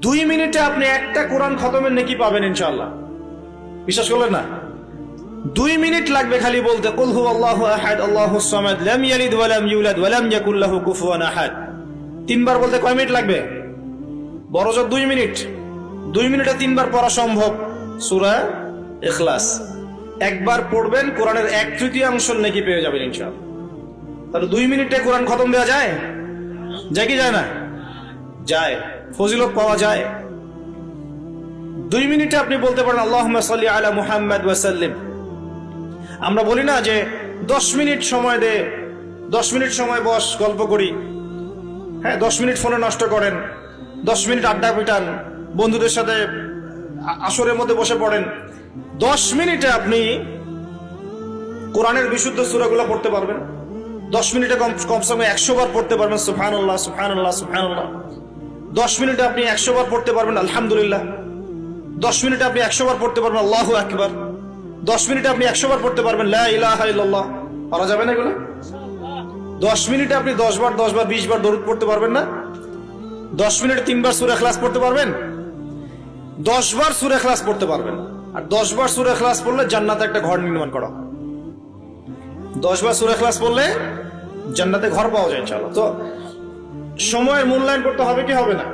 2 মিনিটে আপনি একটা কোরআন খতমের নেকি পাবেন ইনশাআল্লাহ। বিশ্বাস করলেন না? 2 মিনিট লাগবে খালি বলতে কুল হুয়াল্লাহু আহাদ আল্লাহুস সামাদ লাম ইয়ালিদ ওয়া লাম ইউলাদ ওয়া লাম ইয়াকুল লাহু কুফুয়ান আহাদ। 3 বার বলতে কয় মিনিট লাগবে? বড়জোর 2 মিনিট। 2 মিনিটে 3 বার পড়া সম্ভব সূরা ইখলাস। একবার পড়বেন কোরআনের 1/3 নেকি পেয়ে যাবেন ইনশাআল্লাহ। তাহলে 2 মিনিটে কোরআন খতম দেওয়া যায়? যায় কি যায় না? যায়, ফজিলত পাওয়া যায়। 2 মিনিটে আপনি বলতে পারেন আল্লাহুম্মা সাল্লি আলা মুহাম্মাদ ওয়া সাল্লিম। আমরা বলি না যে 10 মিনিট সময় দে, 10 মিনিট সময় বস, গল্প করি। হ্যাঁ, 10 মিনিট ফোনে নষ্ট করেন, 10 মিনিট আড্ডা পিটান, বন্ধুদের সাথে আসরের মধ্যে বসে পড়েন। 10 মিনিটে আপনি কোরআনের বিশুদ্ধ সূরাগুলো পড়তে পারবেন। 10 মিনিটে কমসে কম 100 বার পড়তে পারবেন সুবহানাল্লাহ সুবহানাল্লাহ সুবহানাল্লাহ। 10 মিনিটে আপনি 100 বার পড়তে পারবেন আলহামদুলিল্লাহ। 10 মিনিটে আপনি 100 বার পড়তে পারবেন আল্লাহু আকবার। 10 মিনিটে আপনি 100 বার পড়তে পারবেন লা ইলাহা ইল্লাল্লাহ। পারা যাবে না এগুলো? 10 মিনিটে আপনি 10 বার 20 বার দরুদ পড়তে পারবেন না? 10 মিনিটে 3 বার সূরা ইখলাস পড়তে পারবেন? 10 বার সূরা ইখলাস পড়তে পারবেন। আর 10 বার সূরা ইখলাস পড়লে জান্নাতে একটা ঘর নির্মাণ করা। 10 বার সূরা ইখলাস পড়লে জান্নাতে ঘর পাওয়া যায় ইনশাআল্লাহ। তো সময়ের মূল্যায়ন করতে হবে কি হবে না?